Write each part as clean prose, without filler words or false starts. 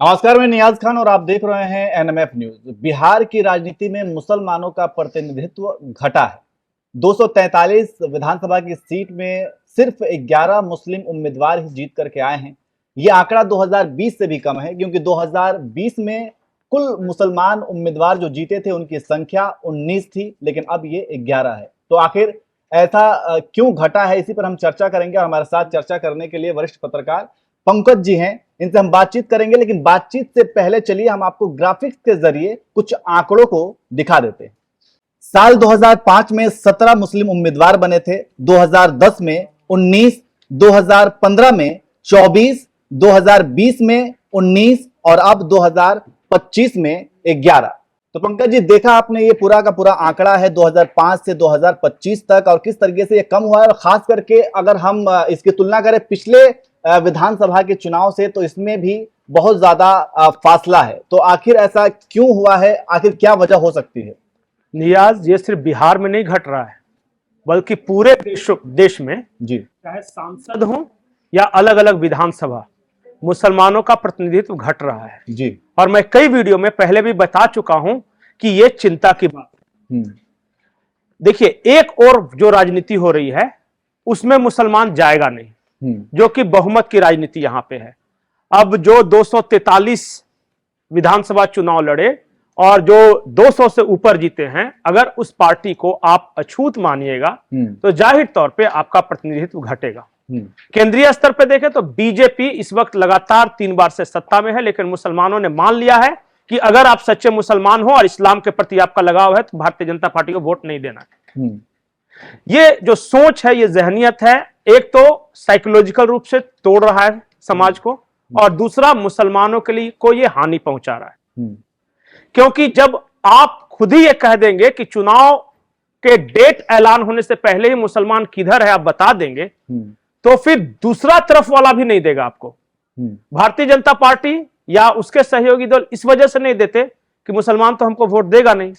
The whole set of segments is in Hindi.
नमस्कार, मैं नियाज खान और आप देख रहे हैं एनएमएफ न्यूज। बिहार की राजनीति में मुसलमानों का प्रतिनिधित्व घटा है। 243 विधानसभा की सीट में सिर्फ 11 मुस्लिम उम्मीदवार ही जीत करके आए हैं। ये आंकड़ा 2020 से भी कम है, क्योंकि 2020 में कुल मुसलमान उम्मीदवार जो जीते थे उनकी संख्या 19 थी, लेकिन अब ये 11 है। तो आखिर ऐसा क्यों घटा है, इसी पर हम चर्चा करेंगे। और हमारे साथ चर्चा करने के लिए वरिष्ठ पत्रकार पंकज जी हैं, इनसे हम बातचीत करेंगे। लेकिन बातचीत से पहले चलिए हम आपको ग्राफिक्स के जरिए कुछ आंकड़ों को दिखा देते हैं। साल 2005 में 17 मुस्लिम उम्मीदवार बने थे, 2010 में 19, 2015 में 24, 2020 में 19 और अब 2025 में 11। तो पंकज जी, देखा आपने ये पूरा का पूरा आंकड़ा है 2005 से 2025 तक, और किस तरीके से ये कम हुआ है। और खास करके अगर हम इसकी तुलना करें पिछले विधानसभा के चुनाव से, तो इसमें भी बहुत ज्यादा फासला है। तो आखिर ऐसा क्यों हुआ है, आखिर क्या वजह हो सकती है? नियाज, ये सिर्फ बिहार में नहीं घट रहा है, बल्कि पूरे देश में जी, चाहे सांसद हो या अलग अलग विधानसभा, मुसलमानों का प्रतिनिधित्व घट रहा है जी। और मैं कई वीडियो में पहले भी बता चुका हूं कि ये चिंता की बात है। देखिए, एक और जो राजनीति हो रही है उसमें मुसलमान जाएगा नहीं, जो कि बहुमत की राजनीति यहां पे है। अब जो 243 विधानसभा चुनाव लड़े और जो 200 से ऊपर जीते हैं, अगर उस पार्टी को आप अछूत मानिएगा तो जाहिर तौर पे आपका प्रतिनिधित्व घटेगा। केंद्रीय स्तर पे देखें तो बीजेपी इस वक्त लगातार 3 बार से सत्ता में है, लेकिन मुसलमानों ने मान लिया है कि अगर आप सच्चे मुसलमान हो और इस्लाम के प्रति आपका लगाव है तो भारतीय जनता पार्टी को वोट नहीं देना है। ये जो सोच है, ये जहनियत है, एक तो साइकोलॉजिकल रूप से तोड़ रहा है समाज को, और दूसरा मुसलमानों के लिए को ये हानि पहुंचा रहा है। क्योंकि जब आप खुद ही ये कह देंगे कि चुनाव के डेट ऐलान होने से पहले ही मुसलमान किधर है आप बता देंगे, तो फिर दूसरा तरफ वाला भी नहीं देगा आपको। भारतीय जनता पार्टी या उसके सहयोगी दल इस वजह से नहीं देते कि मुसलमान तो हमको वोट देगा नहीं,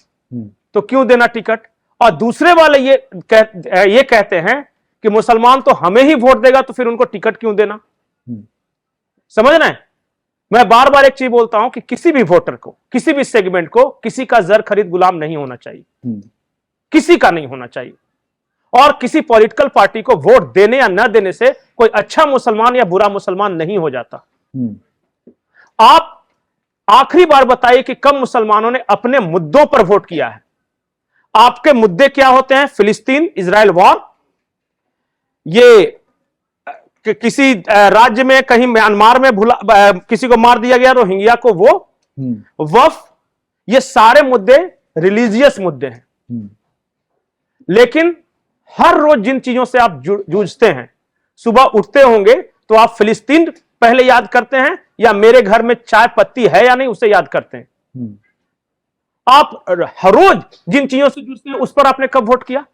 तो क्यों देना टिकट। और दूसरे वाले ये कहते हैं कि मुसलमान तो हमें ही वोट देगा, तो फिर उनको टिकट क्यों देना। समझना है, मैं बार बार एक चीज बोलता हूं कि किसी भी वोटर को, किसी भी सेगमेंट को, किसी का जर खरीद गुलाम नहीं होना चाहिए, किसी का नहीं होना चाहिए। और किसी पॉलिटिकल पार्टी को वोट देने या न देने से कोई अच्छा मुसलमान या बुरा मुसलमान नहीं हो जाता। आप आखिरी बार बताइए कि कब मुसलमानों ने अपने मुद्दों पर वोट किया है। आपके मुद्दे क्या होते हैं? फिलिस्तीन इजराइल वॉर, ये किसी राज्य में कहीं म्यांमार में किसी को मार दिया गया रोहिंग्या को, वो वफ, ये सारे मुद्दे रिलीजियस मुद्दे हैं। लेकिन हर रोज जिन चीजों से आप जूझते हैं, सुबह उठते होंगे तो आप फिलिस्तीन पहले याद करते हैं या मेरे घर में चाय पत्ती है या नहीं उसे याद करते हैं। आप हर रोज जिन चीजों से जूझते हैं उस पर आपने कब वोट किया?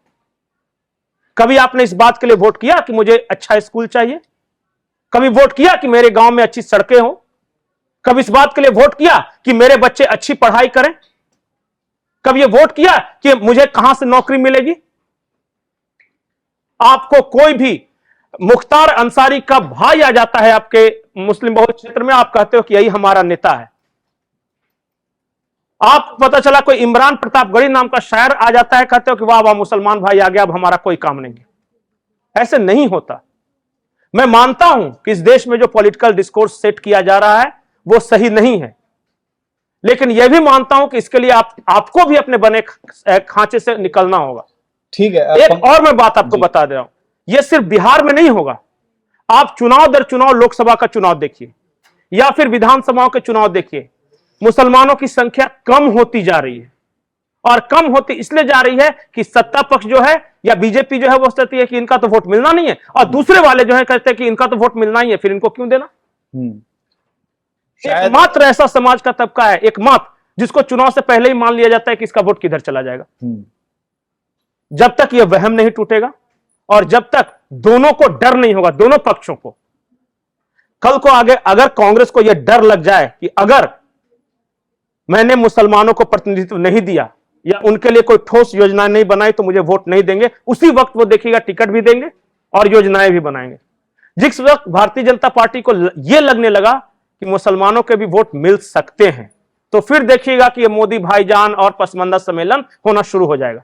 कभी आपने इस बात के लिए वोट किया कि मुझे अच्छा स्कूल चाहिए? कभी वोट किया कि मेरे गांव में अच्छी सड़कें हो? कभी इस बात के लिए वोट किया कि मेरे बच्चे अच्छी पढ़ाई करें? कभी ये वोट किया कि मुझे कहां से नौकरी मिलेगी? आपको कोई भी मुख्तार अंसारी का भाई आ जाता है आपके मुस्लिम बहुल क्षेत्र में, आप कहते हो कि यही हमारा नेता है। आप पता चला कोई इमरान प्रतापगढ़ी नाम का शायर आ जाता है, कहते हो कि वाह वाह मुसलमान भाई आ गया, अब हमारा कोई काम नहीं है। ऐसे नहीं होता। मैं मानता हूं कि इस देश में जो पॉलिटिकल डिस्कोर्स सेट किया जा रहा है वो सही नहीं है, लेकिन यह भी मानता हूं कि इसके लिए आपको भी अपने बने खांचे से निकलना होगा। ठीक है। एक और मैं बात आपको बता दे रहा हूं, यह सिर्फ बिहार में नहीं होगा। आप चुनाव दर चुनाव, लोकसभा का चुनाव देखिए या फिर विधानसभाओं के चुनाव देखिए, मुसलमानों की संख्या कम होती जा रही है। और कम होती इसलिए जा रही है कि सत्ता पक्ष जो है या बीजेपी जो है वो कहती है कि इनका तो वोट मिलना नहीं है, और दूसरे वाले जो है कहते हैं कि इनका तो वोट मिलना ही है, फिर इनको क्यों देना। एकमात्र ऐसा समाज का तबका है, एकमात्र, जिसको चुनाव से पहले ही मान लिया जाता है कि इसका वोट किधर चला जाएगा। जब तक यह वहम नहीं टूटेगा और जब तक दोनों को डर नहीं होगा, दोनों पक्षों को, कल को आगे अगर कांग्रेस को यह डर लग जाए कि अगर मैंने मुसलमानों को प्रतिनिधित्व नहीं दिया या उनके लिए कोई ठोस योजना नहीं बनाई तो मुझे वोट नहीं देंगे, उसी वक्त वो देखिएगा टिकट भी देंगे और योजनाएं भी बनाएंगे। जिस वक्त भारतीय जनता पार्टी को यह लगने लगा कि मुसलमानों के भी वोट मिल सकते हैं, तो फिर देखिएगा कि ये मोदी भाईजान और पसमंदा सम्मेलन होना शुरू हो जाएगा।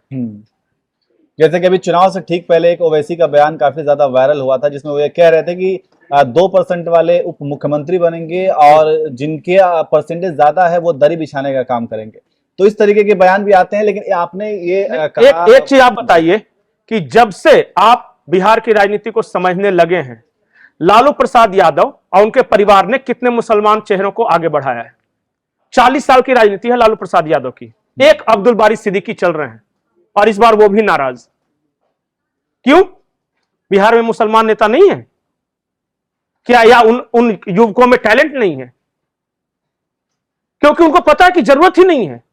जैसे कि अभी चुनाव से ठीक पहले एक ओवैसी का बयान काफी ज्यादा वायरल हुआ था, जिसमें वो ये कह रहे थे कि 2% वाले उप मुख्यमंत्री बनेंगे और जिनके परसेंटेज ज्यादा है वो दरी बिछाने का काम करेंगे। तो इस तरीके के बयान भी आते हैं, लेकिन आपने ये कहा, एक चीज आप बताइए कि जब से आप बिहार की राजनीति को समझने लगे हैं, लालू प्रसाद यादव और उनके परिवार ने कितने मुसलमान चेहरों को आगे बढ़ाया है। 40 साल की राजनीति है लालू प्रसाद यादव की। एक अब्दुल बारी सिद्दीकी चल रहे हैं और इस बार वो भी नाराज। क्यों? बिहार में मुसलमान नेता नहीं है क्या, या उन युवकों में टैलेंट नहीं है? क्योंकि उनको पता है कि जरूरत ही नहीं है।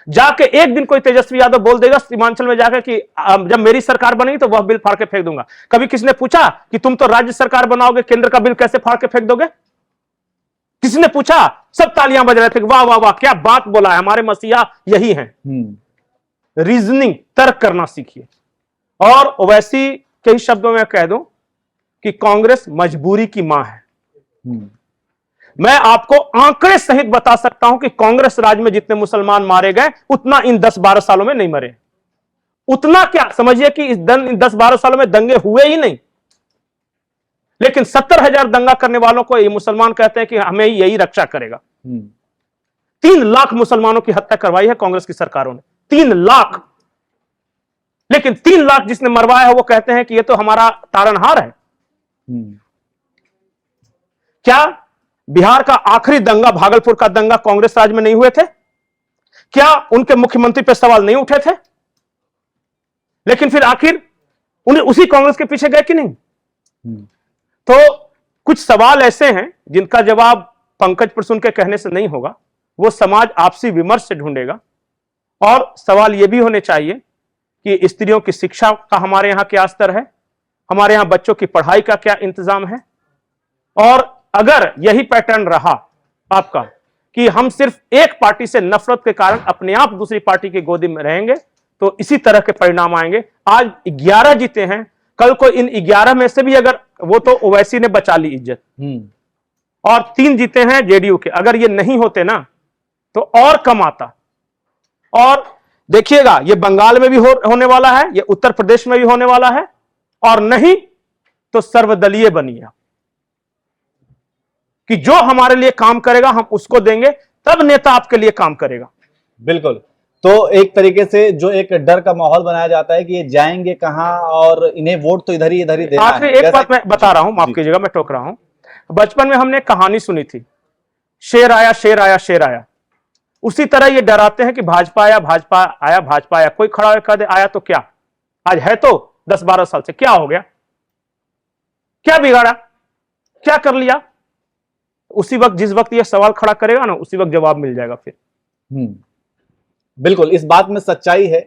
जाके एक दिन कोई तेजस्वी यादव बोल देगा सीमांचल में जाकर कि जब मेरी सरकार बनेगी तो वह बिल फाड़ के फेंक दूंगा। कभी किसने पूछा कि तुम तो राज्य सरकार बनाओगे, केंद्र का बिल कैसे फाड़ के फेंक दोगे? किसने पूछा? सब तालियां बज रहे थे, वाह वाह वाह क्या बात बोला है, हमारे मसीहा यही है। रीजनिंग, तर्क करना सीखिए। और ओवैसी के ही शब्दों में कह दूं कि कांग्रेस मजबूरी की मां है। मैं आपको आंकड़े सहित बता सकता हूं कि कांग्रेस राज में जितने मुसलमान मारे गए उतना इन 10-12 सालों में नहीं मरे। उतना क्या समझिए कि इस 10-12 सालों में दंगे हुए ही नहीं, लेकिन 70,000 दंगा करने वालों को ये मुसलमान कहते हैं कि हमें यही रक्षा करेगा। 3 लाख मुसलमानों की हत्या करवाई है कांग्रेस की सरकारों ने, 3 लाख। लेकिन 3 लाख जिसने मरवाया है वो कहते हैं कि ये तो हमारा तारनहार है। क्या बिहार का आखिरी दंगा, भागलपुर का दंगा कांग्रेस राज में नहीं हुए थे? क्या उनके मुख्यमंत्री पर सवाल नहीं उठे थे? लेकिन फिर आखिर उन्हें उसी कांग्रेस के पीछे गए कि नहीं? तो कुछ सवाल ऐसे हैं जिनका जवाब पंकज प्रसून के कहने से नहीं होगा, वो समाज आपसी विमर्श से ढूंढेगा। और सवाल यह भी होने चाहिए कि स्त्रियों की शिक्षा का हमारे यहां क्या स्तर है, हमारे यहां बच्चों की पढ़ाई का क्या इंतजाम है। और अगर यही पैटर्न रहा आपका कि हम सिर्फ एक पार्टी से नफरत के कारण अपने आप दूसरी पार्टी की गोदी में रहेंगे, तो इसी तरह के परिणाम आएंगे। आज 11 जीते हैं, कल को इन 11 में से भी अगर, वो तो ओवैसी ने बचा ली इज्जत, और 3 जीते हैं जेडीयू के, अगर ये नहीं होते ना तो और कम आता। और देखिएगा ये बंगाल में भी होने वाला है, ये उत्तर प्रदेश में भी होने वाला है, और नहीं तो सर्वदलीय बनिए कि जो हमारे लिए काम करेगा हम उसको देंगे, तब नेता आपके लिए काम करेगा। बिल्कुल। तो एक तरीके से जो एक डर का माहौल बनाया जाता है कि ये जाएंगे कहां और इन्हें वोट तो इधर ही देना है। आखिरी एक बात मैं बता रहा हूं, माफ कीजिएगा मैं टोक रहा हूं। बचपन में हमने कहानी सुनी थी, शेर आया शेर आया शेर आया। उसी तरह ये डराते हैं कि भाजपा आया भाजपा आया भाजपा आया। कोई खड़ा कर दे आया तो क्या, आज है तो 10-12 साल से क्या हो गया, क्या बिगाड़ा, क्या कर लिया? उसी वक्त, जिस वक्त ये सवाल खड़ा करेगा ना, उसी वक्त जवाब मिल जाएगा फिर। बिल्कुल, इस बात में सच्चाई है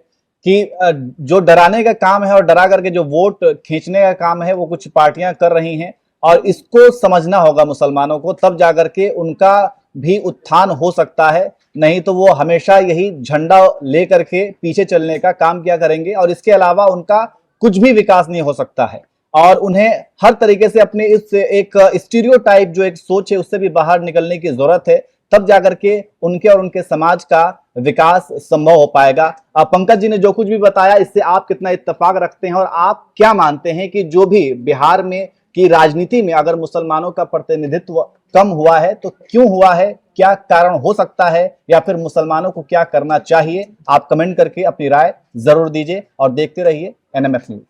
कि जो डराने का काम है और डरा करके जो वोट खींचने का काम है वो कुछ पार्टियां कर रही हैं, और इसको समझना होगा मुसलमानों को, तब जाकर के उनका भी उत्थान हो सकता है। नहीं तो वो हमेशा यही झंडा लेकर के पीछे चलने का काम किया करेंगे, और इसके अलावा उनका कुछ भी विकास नहीं हो सकता है। और उन्हें हर तरीके से अपने इस एक स्टीरियोटाइप जो एक सोच है उससे भी बाहर निकलने की जरूरत है, तब जाकर के उनके और उनके समाज का विकास संभव हो पाएगा। पंकज जी ने जो कुछ भी बताया, इससे आप कितना इत्तेफाक रखते हैं, और आप क्या मानते हैं कि जो भी बिहार में की राजनीति में अगर मुसलमानों का प्रतिनिधित्व कम हुआ है तो क्यों हुआ है, क्या कारण हो सकता है, या फिर मुसलमानों को क्या करना चाहिए? आप कमेंट करके अपनी राय जरूर दीजिए और देखते रहिए NMF न्यूज।